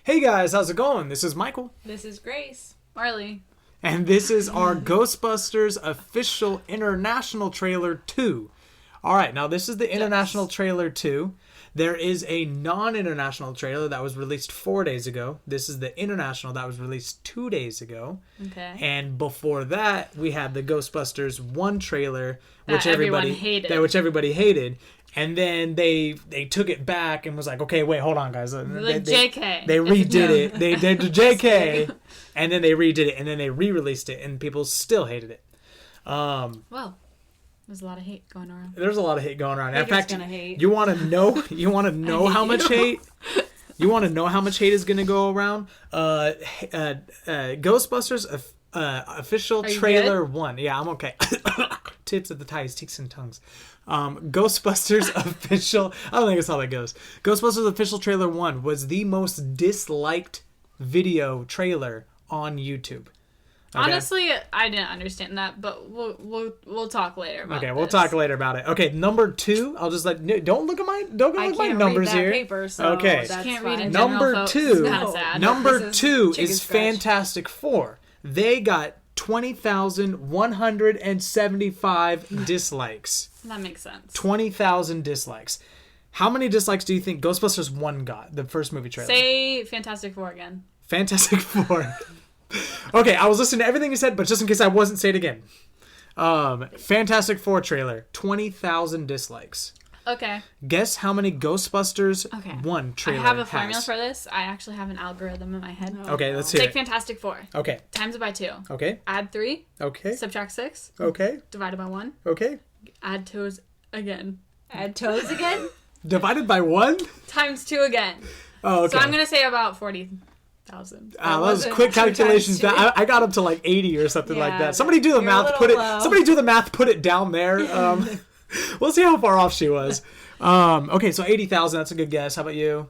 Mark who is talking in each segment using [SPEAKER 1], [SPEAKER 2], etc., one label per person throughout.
[SPEAKER 1] Hey guys, how's it going? This is Michael.
[SPEAKER 2] This is Grace. Marley.
[SPEAKER 1] And this is our Ghostbusters official international trailer 2. Alright, now this is the international trailer 2. There is a non-international trailer that was released 4 days ago. This is the international that was released 2 days ago.
[SPEAKER 2] Okay.
[SPEAKER 1] And before that, we had the Ghostbusters 1 trailer,
[SPEAKER 2] which everybody
[SPEAKER 1] hated. And then they took it back and was like, okay, wait, hold on, guys.
[SPEAKER 2] JK.
[SPEAKER 1] They redid it. They did the JK, and then they redid it, and then they re-released it, and people still hated it.
[SPEAKER 2] Well, there's a lot of hate going around.
[SPEAKER 1] There's a lot of hate going around. In fact,
[SPEAKER 2] hate.
[SPEAKER 1] you want to know how much hate? You want to know how much hate is going to go around? Ghostbusters official trailer 1. Yeah, I'm okay. Tips of the ties, cheeks and tongues. Ghostbusters official. I don't think that's how that goes. Ghostbusters official trailer 1 was the most disliked video trailer on YouTube. Okay?
[SPEAKER 2] Honestly, I didn't understand that, but we'll talk later about it.
[SPEAKER 1] Okay, we'll talk later about it. Okay, number 2. I'll just don't look at my numbers here.
[SPEAKER 2] Paper, so
[SPEAKER 1] okay,
[SPEAKER 2] can't read in
[SPEAKER 1] number 2. Number 2 is
[SPEAKER 2] scratch.
[SPEAKER 1] Fantastic Four. They got 20,175 dislikes.
[SPEAKER 2] That makes sense.
[SPEAKER 1] 20,000 dislikes. How many dislikes do you think Ghostbusters 1 got, the first movie trailer?
[SPEAKER 2] Say Fantastic Four again.
[SPEAKER 1] Fantastic Four. Okay, I was listening to everything you said, but just in case I wasn't, say it again. Fantastic Four trailer, 20,000 dislikes.
[SPEAKER 2] Okay.
[SPEAKER 1] Guess how many Ghostbusters 1 trailer
[SPEAKER 2] I have a formula for this. I actually have an algorithm in my head.
[SPEAKER 1] Okay, let's hear it.
[SPEAKER 2] Take Fantastic Four.
[SPEAKER 1] Okay.
[SPEAKER 2] Times it by 2.
[SPEAKER 1] Okay.
[SPEAKER 2] Add 3.
[SPEAKER 1] Okay.
[SPEAKER 2] Subtract 6.
[SPEAKER 1] Okay.
[SPEAKER 2] Divided by 1.
[SPEAKER 1] Okay.
[SPEAKER 2] Add toes again.
[SPEAKER 3] Add toes again?
[SPEAKER 1] Divided by 1?
[SPEAKER 2] Times 2 again.
[SPEAKER 1] Oh, okay.
[SPEAKER 2] So I'm going to say about 40,000.
[SPEAKER 1] That was quick calculations. I got up to like 80 or something like that. Somebody do the math. Somebody do the math. Put it down there. We'll see how far off she was. Okay, so 80,000. That's a good guess. How about you?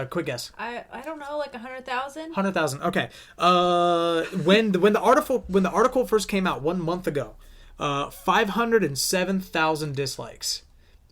[SPEAKER 1] Quick guess.
[SPEAKER 3] I don't know, like 100,000.
[SPEAKER 1] 100,000. Okay. When the article first came out 1 month ago, 507,000 dislikes.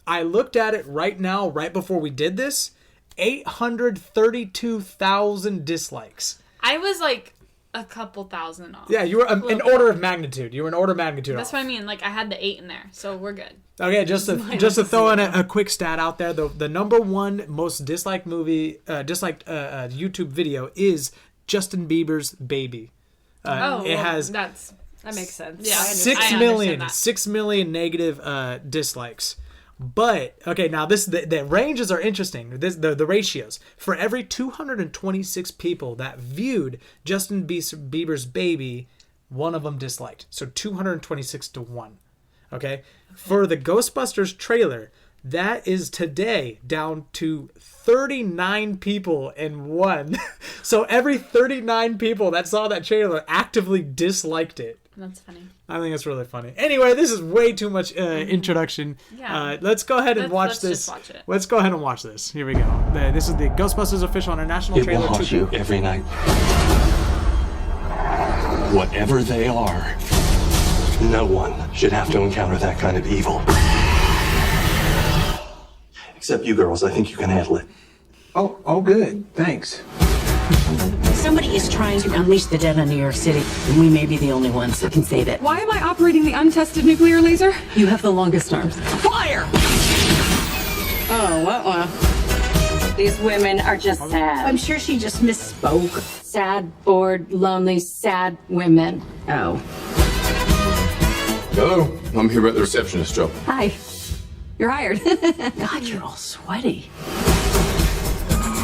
[SPEAKER 1] I looked at it right now, right before we did this. 832,000 dislikes.
[SPEAKER 2] I was like a couple thousand off.
[SPEAKER 1] Yeah, you were an order of magnitude. You were an order of magnitude
[SPEAKER 2] That's
[SPEAKER 1] off.
[SPEAKER 2] what I mean. Like I had the 8 in there, so we're good.
[SPEAKER 1] Okay, just to throw in a quick stat out there, the number 1 most disliked YouTube video is Justin Bieber's Baby. That
[SPEAKER 3] makes sense.
[SPEAKER 2] Yeah,
[SPEAKER 1] 6 million negative dislikes. But okay, now the ranges are interesting. The ratios for every 226 people that viewed Justin Bieber's Baby, one of them disliked. So 226 to 1. Okay, for the Ghostbusters trailer, that is today down to 39 people and 1. So every 39 people that saw that trailer actively disliked it.
[SPEAKER 2] That's funny.
[SPEAKER 1] I think it's really funny. Anyway, this is way too much introduction.
[SPEAKER 2] Yeah.
[SPEAKER 1] Let's go ahead and watch this.
[SPEAKER 2] Just watch it.
[SPEAKER 1] Let's go ahead and watch this. Here we go. This is the Ghostbusters official international trailer.
[SPEAKER 4] It will haunt you every night. Whatever they are, no one should have to encounter that kind of evil. Except you girls. I think you can handle it.
[SPEAKER 5] Oh, good. Thanks.
[SPEAKER 6] Somebody is trying to unleash the dead on New York City, and we may be the only ones that can save it.
[SPEAKER 7] Why am I operating the untested nuclear laser?
[SPEAKER 6] You have the longest arms. Fire!
[SPEAKER 7] Oh, well.
[SPEAKER 6] These women are just sad. I'm sure she just misspoke. Sad, bored, lonely, sad women. Oh.
[SPEAKER 5] Hello. I'm here about the receptionist job.
[SPEAKER 6] Hi. You're hired. God, you're all sweaty.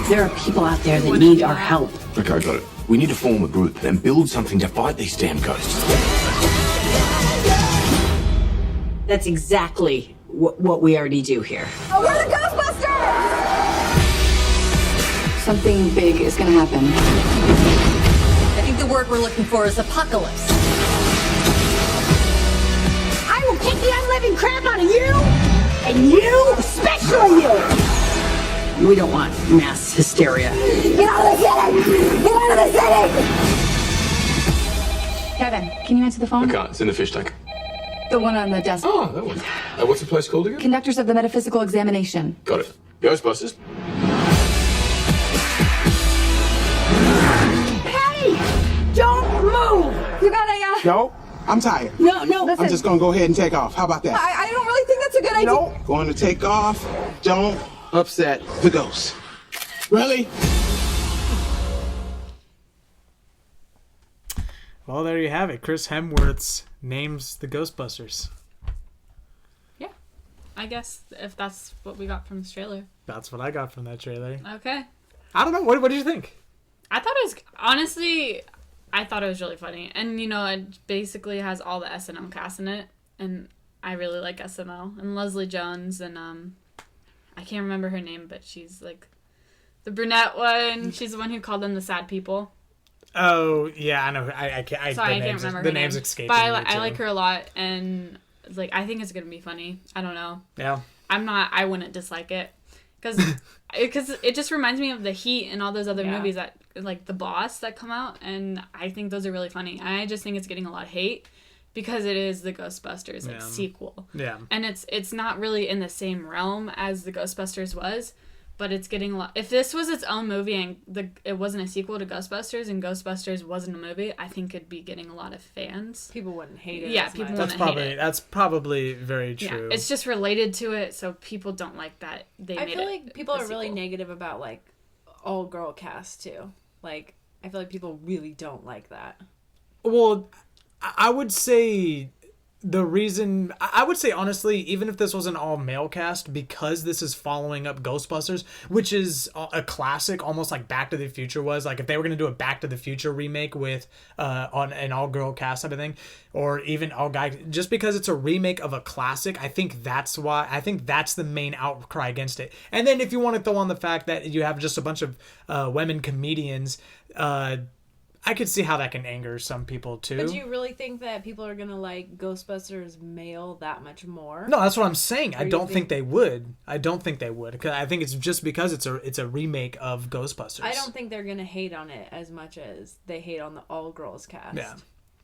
[SPEAKER 6] There are people out there that need our help.
[SPEAKER 5] Okay, I got it. We need to form a group and build something to fight these damn ghosts.
[SPEAKER 6] That's exactly what we already do here.
[SPEAKER 7] Oh, we're the Ghostbusters! Something big is gonna happen.
[SPEAKER 6] I think the word we're looking for is apocalypse. I will kick the unliving crap out of you! And you, especially you! We don't want mass hysteria.
[SPEAKER 7] Get out of the city! Get out of the city! Kevin, can you answer the phone?
[SPEAKER 5] I can't. It's in the fish tank.
[SPEAKER 7] The one on the desk.
[SPEAKER 5] Oh, that one. What's the place called again?
[SPEAKER 7] Conductors of the Metaphysical Examination.
[SPEAKER 5] Got it. Ghostbusters.
[SPEAKER 8] No, I'm tired.
[SPEAKER 6] No,
[SPEAKER 8] I'm just gonna go ahead and take off. How about that?
[SPEAKER 6] I don't really think that's a good idea.
[SPEAKER 8] No, going to take off. Don't upset the ghost. Really?
[SPEAKER 1] Well, there you have it. Chris Hemsworth's names the Ghostbusters.
[SPEAKER 2] Yeah. I guess if that's what we got from this trailer.
[SPEAKER 1] That's what I got from that trailer.
[SPEAKER 2] Okay.
[SPEAKER 1] I don't know. What did you think?
[SPEAKER 2] I thought it was, honestly, I thought it was really funny. And, you know, it basically has all the SNL cast in it. And I really like SNL. And Leslie Jones and, I can't remember her name, but she's like the brunette one. She's the one who called them the sad people.
[SPEAKER 1] Oh, yeah, I know. I can't
[SPEAKER 2] remember
[SPEAKER 1] the
[SPEAKER 2] her
[SPEAKER 1] name's
[SPEAKER 2] name.
[SPEAKER 1] escaping
[SPEAKER 2] But
[SPEAKER 1] me,
[SPEAKER 2] I
[SPEAKER 1] too.
[SPEAKER 2] like her a lot. And, like, I think it's going to be funny. I don't know.
[SPEAKER 1] Yeah.
[SPEAKER 2] I wouldn't dislike it. Because it just reminds me of The Heat and all those other movies that, like, The Boss that come out. And I think those are really funny. I just think it's getting a lot of hate because it is the Ghostbusters, like, sequel.
[SPEAKER 1] Yeah.
[SPEAKER 2] And it's not really in the same realm as the Ghostbusters was, but it's getting a lot. If this was its own movie and it wasn't a sequel to Ghostbusters and Ghostbusters wasn't a movie, I think it'd be getting a lot of fans.
[SPEAKER 3] People wouldn't hate it.
[SPEAKER 2] Yeah,
[SPEAKER 3] as
[SPEAKER 2] people
[SPEAKER 3] much.
[SPEAKER 2] wouldn't hate it.
[SPEAKER 1] That's probably very true.
[SPEAKER 2] Yeah, it's just related to it, so people don't like that they
[SPEAKER 3] I
[SPEAKER 2] made
[SPEAKER 3] feel
[SPEAKER 2] it
[SPEAKER 3] like people
[SPEAKER 2] a
[SPEAKER 3] are really
[SPEAKER 2] sequel.
[SPEAKER 3] negative about like all girl cast too. Like I feel like people really don't like that.
[SPEAKER 1] Well, I would say I would say honestly, even if this was an all male cast, because this is following up Ghostbusters, which is a classic, almost like Back to the Future was. Like if they were going to do a Back to the Future remake with on an all girl cast type of thing, or even all guy, just because it's a remake of a classic, I think that's the main outcry against it. And then if you want to throw on the fact that you have just a bunch of women comedians, I could see how that can anger some people too.
[SPEAKER 3] But do you really think that people are gonna like Ghostbusters male that much more?
[SPEAKER 1] No, that's what I'm saying. I
[SPEAKER 3] you
[SPEAKER 1] don't
[SPEAKER 3] think-
[SPEAKER 1] think they would. I don't think they would. 'Cause I think it's just because it's a remake of Ghostbusters.
[SPEAKER 3] I don't think they're gonna hate on it as much as they hate on the all girls cast.
[SPEAKER 1] Yeah.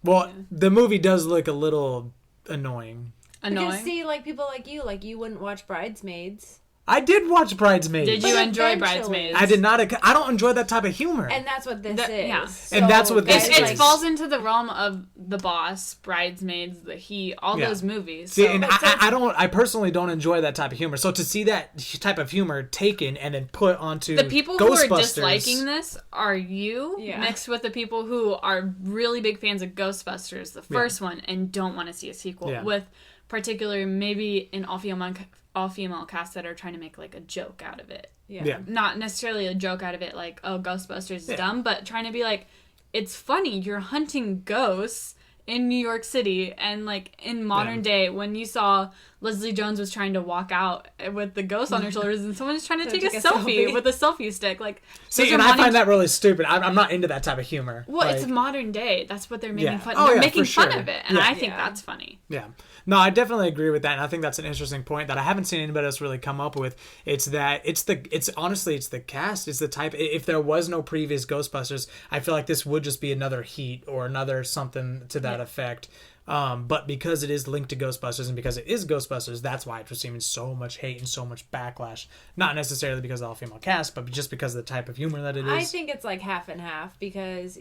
[SPEAKER 1] Well, the movie does look a little annoying.
[SPEAKER 3] Because see, like people like you wouldn't watch Bridesmaids.
[SPEAKER 1] I did watch Bridesmaids.
[SPEAKER 2] Did you
[SPEAKER 3] But
[SPEAKER 2] enjoy
[SPEAKER 3] eventually-
[SPEAKER 2] Bridesmaids?
[SPEAKER 1] I did not. I don't enjoy that type of humor.
[SPEAKER 3] And that's what this is.
[SPEAKER 2] Yeah.
[SPEAKER 1] And that's what this
[SPEAKER 3] guys,
[SPEAKER 1] is.
[SPEAKER 2] It falls into the realm of The Boss, Bridesmaids, The Heat, all
[SPEAKER 1] Yeah.
[SPEAKER 2] those movies.
[SPEAKER 1] See,
[SPEAKER 2] So-
[SPEAKER 1] and I personally don't enjoy that type of humor. So to see that type of humor taken and then put onto
[SPEAKER 2] the people who are
[SPEAKER 1] Ghostbusters,
[SPEAKER 2] disliking this are you
[SPEAKER 3] Yeah.
[SPEAKER 2] mixed with the people who are really big fans of Ghostbusters, the first one, and don't want to see a sequel.
[SPEAKER 1] Yeah.
[SPEAKER 2] With particularly maybe an all-female cast that are trying to make like a joke out of it.
[SPEAKER 1] Yeah.
[SPEAKER 2] Not necessarily a joke out of it like, oh, Ghostbusters is dumb, but trying to be like, it's funny, you're hunting ghosts in New York City, and like in modern day when you saw Leslie Jones was trying to walk out with the ghost on her shoulders and someone was trying to take a selfie with a selfie stick, like
[SPEAKER 1] See,
[SPEAKER 2] those
[SPEAKER 1] and
[SPEAKER 2] are
[SPEAKER 1] I
[SPEAKER 2] wanting
[SPEAKER 1] find that really stupid. I'm not into that type of humor.
[SPEAKER 2] well,
[SPEAKER 1] Like,
[SPEAKER 2] it's modern day. That's what they're making
[SPEAKER 1] Yeah.
[SPEAKER 2] fun.
[SPEAKER 1] Oh,
[SPEAKER 2] They're
[SPEAKER 1] yeah,
[SPEAKER 2] making
[SPEAKER 1] for
[SPEAKER 2] fun
[SPEAKER 1] sure.
[SPEAKER 2] of it, and
[SPEAKER 1] Yeah.
[SPEAKER 2] I think that's funny.
[SPEAKER 1] Yeah. No, I definitely agree with that, and I think that's an interesting point that I haven't seen anybody else really come up with. It's that it's honestly the cast. It's the type. If there was no previous Ghostbusters, I feel like this would just be another Heat or another something to that effect. But because it is linked to Ghostbusters and because it is Ghostbusters, that's why it's receiving so much hate and so much backlash. Not necessarily because of the all-female cast, but just because of the type of humor that it is.
[SPEAKER 3] I think it's like half and half because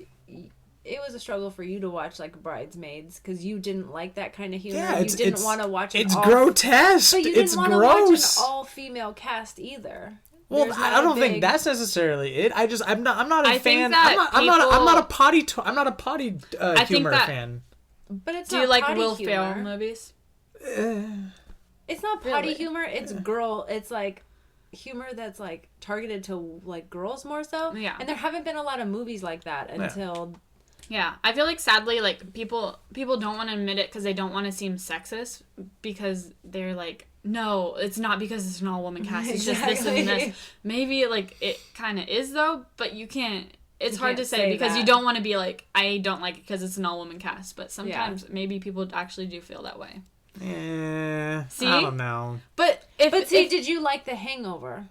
[SPEAKER 3] it was a struggle for you to watch like Bridesmaids because you didn't like that kind of humor.
[SPEAKER 1] Yeah,
[SPEAKER 3] you didn't want to watch
[SPEAKER 1] it's grotesque.
[SPEAKER 3] But you didn't
[SPEAKER 1] it's
[SPEAKER 3] want to watch an
[SPEAKER 1] gross.
[SPEAKER 3] all-female cast either.
[SPEAKER 1] Well,
[SPEAKER 3] There's
[SPEAKER 1] I
[SPEAKER 3] not a
[SPEAKER 1] don't think
[SPEAKER 3] big-
[SPEAKER 1] that's necessarily it. I'm not a
[SPEAKER 2] I think
[SPEAKER 1] fan.
[SPEAKER 2] that
[SPEAKER 1] I'm not a potty. I'm not a potty
[SPEAKER 2] think
[SPEAKER 1] humor
[SPEAKER 2] that-
[SPEAKER 1] fan.
[SPEAKER 3] But it's
[SPEAKER 2] Do
[SPEAKER 3] not
[SPEAKER 2] you like
[SPEAKER 3] potty
[SPEAKER 2] Will
[SPEAKER 3] humor.
[SPEAKER 2] Ferrell movies?
[SPEAKER 3] It's not potty
[SPEAKER 2] Really?
[SPEAKER 3] humor. It's girl. It's like humor that's like targeted to like girls more so.
[SPEAKER 2] Yeah.
[SPEAKER 3] And there haven't been a lot of movies like that until.
[SPEAKER 2] Yeah, I feel like sadly, like people don't want to admit it because they don't want to seem sexist because they're like, no, it's not because it's an all woman cast. It's just this and
[SPEAKER 3] Exactly.
[SPEAKER 2] this. Maybe like it kind of is though, but you can't. It's hard to
[SPEAKER 3] can't
[SPEAKER 2] say
[SPEAKER 3] say
[SPEAKER 2] because you
[SPEAKER 3] that.
[SPEAKER 2] don't want to be like, I don't like it because it's an all woman cast. But sometimes maybe people actually do feel that way.
[SPEAKER 1] Yeah,
[SPEAKER 2] See?
[SPEAKER 1] I don't know.
[SPEAKER 2] But
[SPEAKER 3] But see, did you like The Hangover?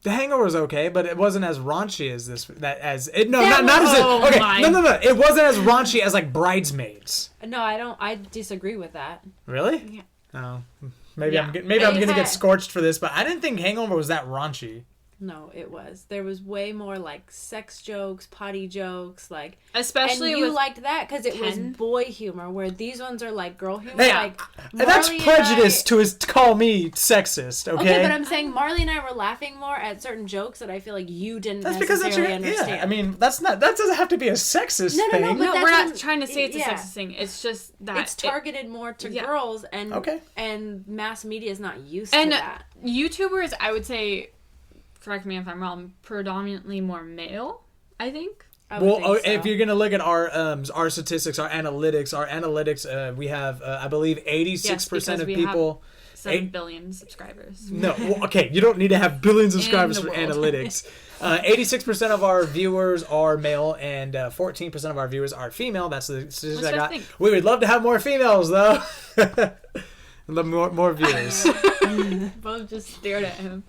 [SPEAKER 1] The Hangover was okay, but it wasn't as raunchy as this. Not as it. No,
[SPEAKER 2] That
[SPEAKER 1] not
[SPEAKER 2] was-
[SPEAKER 1] as it.
[SPEAKER 2] oh
[SPEAKER 1] Okay,
[SPEAKER 2] my.
[SPEAKER 1] no. It wasn't as raunchy as like Bridesmaids.
[SPEAKER 3] No, I don't. I disagree with that.
[SPEAKER 1] Really?
[SPEAKER 2] Yeah.
[SPEAKER 1] Oh, maybe
[SPEAKER 2] Yeah.
[SPEAKER 1] I'm
[SPEAKER 3] It
[SPEAKER 1] gonna
[SPEAKER 3] had-
[SPEAKER 1] get scorched for this, but I didn't think Hangover was that raunchy.
[SPEAKER 3] No, it was. There was way more like sex jokes, potty jokes, like
[SPEAKER 2] especially
[SPEAKER 3] and you
[SPEAKER 2] with
[SPEAKER 3] liked that because it was
[SPEAKER 2] Ken.
[SPEAKER 3] boy humor, where these ones are like girl humor.
[SPEAKER 1] Hey,
[SPEAKER 3] like
[SPEAKER 1] and that's
[SPEAKER 3] Marley and
[SPEAKER 1] prejudice
[SPEAKER 3] I-
[SPEAKER 1] to call me sexist. Okay,
[SPEAKER 3] Okay, but I'm saying Marley and I were laughing more at certain jokes that I feel like you didn't
[SPEAKER 1] that's because
[SPEAKER 3] necessarily
[SPEAKER 1] that's your
[SPEAKER 3] understand.
[SPEAKER 1] yeah. I mean, that doesn't have to be a sexist
[SPEAKER 3] No,
[SPEAKER 1] thing.
[SPEAKER 3] but
[SPEAKER 2] no,
[SPEAKER 3] that's
[SPEAKER 2] we're
[SPEAKER 3] what
[SPEAKER 2] not trying to say it's a
[SPEAKER 3] yeah.
[SPEAKER 2] sexist thing. It's just that
[SPEAKER 3] It's targeted more to girls, and
[SPEAKER 1] Okay.
[SPEAKER 3] and mass media is not used
[SPEAKER 2] and
[SPEAKER 3] to that.
[SPEAKER 2] YouTubers, I would say, correct me if I'm wrong, predominantly more male, I think.
[SPEAKER 3] I would think so.
[SPEAKER 1] if you're gonna look at our statistics, our analytics, we have I believe 86% of
[SPEAKER 2] we
[SPEAKER 1] people.
[SPEAKER 2] 7 billion subscribers.
[SPEAKER 1] No, well, okay, you don't need to have billions of
[SPEAKER 2] In
[SPEAKER 1] subscribers
[SPEAKER 2] the
[SPEAKER 1] for
[SPEAKER 2] world.
[SPEAKER 1] analytics. 86% of our viewers are male, and 14% of our viewers are female. That's the statistics I
[SPEAKER 2] What's
[SPEAKER 1] got.
[SPEAKER 2] your thing?
[SPEAKER 1] We would love to have more females, though. Love more viewers.
[SPEAKER 2] Both just stared at him.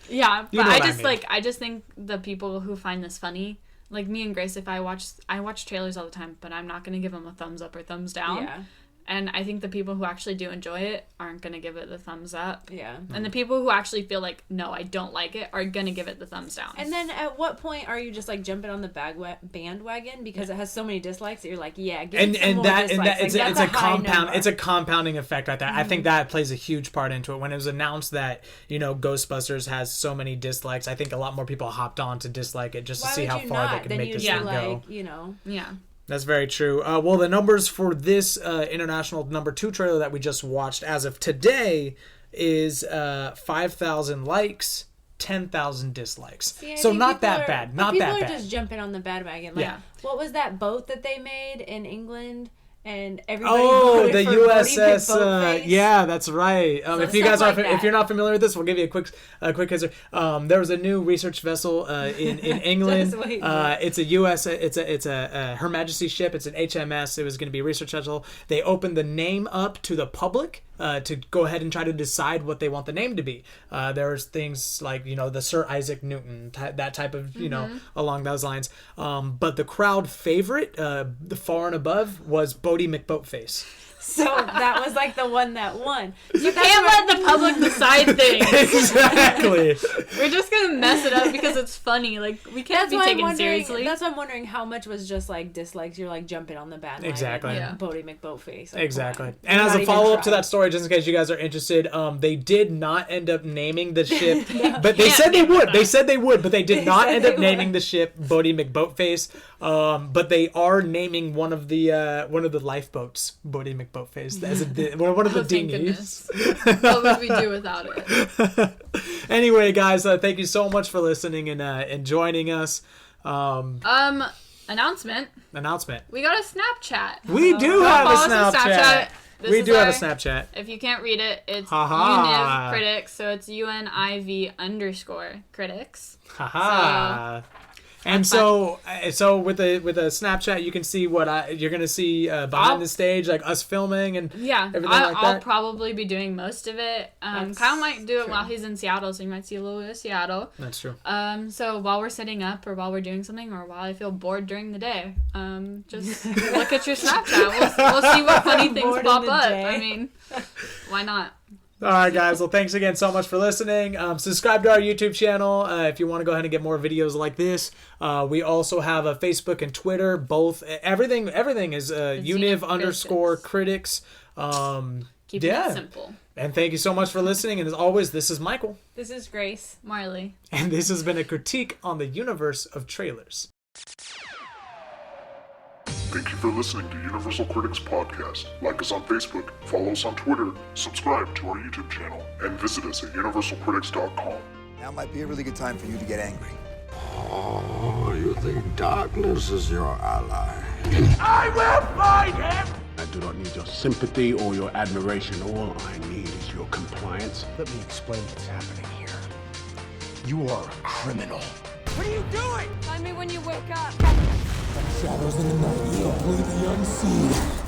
[SPEAKER 2] Yeah,
[SPEAKER 1] You
[SPEAKER 2] but
[SPEAKER 1] know
[SPEAKER 2] I
[SPEAKER 1] what I
[SPEAKER 2] just
[SPEAKER 1] mean.
[SPEAKER 2] I just think the people who find this funny, like me and Grace, if I watch trailers all the time, but I'm not gonna give them a thumbs up or thumbs down.
[SPEAKER 3] Yeah.
[SPEAKER 2] And I think the people who actually do enjoy it aren't gonna give it the thumbs up.
[SPEAKER 3] Yeah.
[SPEAKER 2] And the people who actually feel like, no, I don't like it, are gonna give it the thumbs down.
[SPEAKER 3] And then at what point are you just like jumping on the bandwagon because it has so many dislikes that you're like, yeah, give it some more dislikes.
[SPEAKER 1] It's
[SPEAKER 3] Like,
[SPEAKER 1] it's
[SPEAKER 3] that's
[SPEAKER 1] a
[SPEAKER 3] high
[SPEAKER 1] compound
[SPEAKER 3] number.
[SPEAKER 1] it's a compounding effect right there. I think that plays a huge part into it. When it was announced that Ghostbusters has so many dislikes, I think a lot more people hopped on to dislike it just to
[SPEAKER 3] Why
[SPEAKER 1] see
[SPEAKER 3] would
[SPEAKER 1] how
[SPEAKER 3] you
[SPEAKER 1] far
[SPEAKER 3] not?
[SPEAKER 1] they can
[SPEAKER 3] Then
[SPEAKER 1] make
[SPEAKER 3] you'd
[SPEAKER 1] this
[SPEAKER 3] be
[SPEAKER 1] thing
[SPEAKER 3] like,
[SPEAKER 1] go.
[SPEAKER 2] yeah.
[SPEAKER 1] That's very true. Well, the numbers for this international number 2 trailer that we just watched as of today is 5,000 likes, 10,000 dislikes.
[SPEAKER 3] See, I
[SPEAKER 1] so
[SPEAKER 3] think
[SPEAKER 1] not
[SPEAKER 3] people
[SPEAKER 1] that
[SPEAKER 3] are-
[SPEAKER 1] bad.
[SPEAKER 3] but
[SPEAKER 1] Not
[SPEAKER 3] people
[SPEAKER 1] that
[SPEAKER 3] are
[SPEAKER 1] bad.
[SPEAKER 3] just jumping on the bandwagon. Like,
[SPEAKER 1] Yeah.
[SPEAKER 3] what was that boat that they made in England? And everybody
[SPEAKER 1] Oh,
[SPEAKER 3] voted
[SPEAKER 1] the
[SPEAKER 3] for Bodie
[SPEAKER 1] USS.
[SPEAKER 3] Boatface?
[SPEAKER 1] Yeah, that's right. If you guys
[SPEAKER 3] stuff
[SPEAKER 1] are,
[SPEAKER 3] like
[SPEAKER 1] if you're
[SPEAKER 3] that.
[SPEAKER 1] not familiar with this, we'll give you a quick history. There was a new research vessel in England.
[SPEAKER 3] Just wait.
[SPEAKER 1] It's a Her Majesty's ship. It's an HMS. It was going to be a research vessel. They opened the name up to the public to go ahead and try to decide what they want the name to be. There's things like the Sir Isaac Newton, that type of along those lines. But the crowd favorite, the far and above, was Bodie McBoatface.
[SPEAKER 3] So that was like the one that won.
[SPEAKER 2] You can't let the public decide things.
[SPEAKER 1] Exactly.
[SPEAKER 2] We're just gonna mess it up because it's funny. Like, we can't be taken seriously.
[SPEAKER 3] That's why I'm wondering how much was just like dislikes. You're like jumping on the bandwagon.
[SPEAKER 1] Exactly.
[SPEAKER 3] Like
[SPEAKER 2] Yeah.
[SPEAKER 3] Bodie McBoatface. Like,
[SPEAKER 1] Exactly.
[SPEAKER 3] come on.
[SPEAKER 1] And
[SPEAKER 3] You're
[SPEAKER 1] as
[SPEAKER 3] not
[SPEAKER 1] a
[SPEAKER 3] even
[SPEAKER 1] follow up to
[SPEAKER 3] trying.
[SPEAKER 1] that story, just in case you guys are interested, they did not end up naming the ship, but they said they would. They said they would, but they did not
[SPEAKER 3] said
[SPEAKER 1] end up
[SPEAKER 3] they
[SPEAKER 1] naming
[SPEAKER 3] would.
[SPEAKER 1] the ship Bodie McBoatface. But they are naming one of the lifeboats Bodie McBoatface as one of the
[SPEAKER 2] Oh, thank
[SPEAKER 1] dinghies.
[SPEAKER 2] goodness. What would we do without it?
[SPEAKER 1] Anyway, guys, thank you so much for listening and joining us.
[SPEAKER 2] Announcement.
[SPEAKER 1] Announcement.
[SPEAKER 2] We got a Snapchat.
[SPEAKER 1] We do
[SPEAKER 2] Go
[SPEAKER 1] have a
[SPEAKER 2] follow us on
[SPEAKER 1] Snapchat.
[SPEAKER 2] This
[SPEAKER 1] We
[SPEAKER 2] is
[SPEAKER 1] do have a
[SPEAKER 2] our-
[SPEAKER 1] Snapchat.
[SPEAKER 2] If you can't read it, it's
[SPEAKER 1] Ha-ha.
[SPEAKER 2] Univ Critics, so it's UNIV _critics.
[SPEAKER 1] Haha. And
[SPEAKER 2] that's
[SPEAKER 1] so with a Snapchat, you can see what you're gonna see behind the stage, like us filming and
[SPEAKER 2] Yeah,
[SPEAKER 1] everything like
[SPEAKER 2] I'll
[SPEAKER 1] that.
[SPEAKER 2] probably be doing most of it.
[SPEAKER 3] That's
[SPEAKER 2] Kyle might do it
[SPEAKER 3] true.
[SPEAKER 2] while he's in Seattle, so you might see a little bit of Seattle.
[SPEAKER 1] That's true.
[SPEAKER 2] So while we're setting up, or while we're doing something, or while I feel bored during the day, just look at your Snapchat. We'll see what funny things
[SPEAKER 3] Bored in
[SPEAKER 2] pop
[SPEAKER 3] the
[SPEAKER 2] up.
[SPEAKER 3] day.
[SPEAKER 2] I mean, why not?
[SPEAKER 1] All right, guys. Well, thanks again so much for listening. Subscribe to our YouTube channel if you want to go ahead and get more videos like this. We also have a Facebook and Twitter. Both everything is Univ _critics.
[SPEAKER 2] Keeping
[SPEAKER 1] Yeah.
[SPEAKER 2] it simple.
[SPEAKER 1] And thank you so much for listening. And as always, this is Michael,
[SPEAKER 3] This is Grace.
[SPEAKER 2] Marley.
[SPEAKER 1] and this has been a critique on the universe of trailers.
[SPEAKER 9] Thank you for listening to Universal Critics Podcast. Like us on Facebook, follow us on Twitter, subscribe to our YouTube channel, and visit us at universalcritics.com.
[SPEAKER 10] Now might be a really good time for you to get angry.
[SPEAKER 5] Oh, you think darkness is your ally?
[SPEAKER 8] I will find him!
[SPEAKER 11] I do not need your sympathy or your admiration. All I need is your compliance.
[SPEAKER 8] Let me explain what's happening here. You are a criminal. What are you doing?
[SPEAKER 2] Find me when you wake up.
[SPEAKER 8] Shadows in the night, you don't believe the unseen.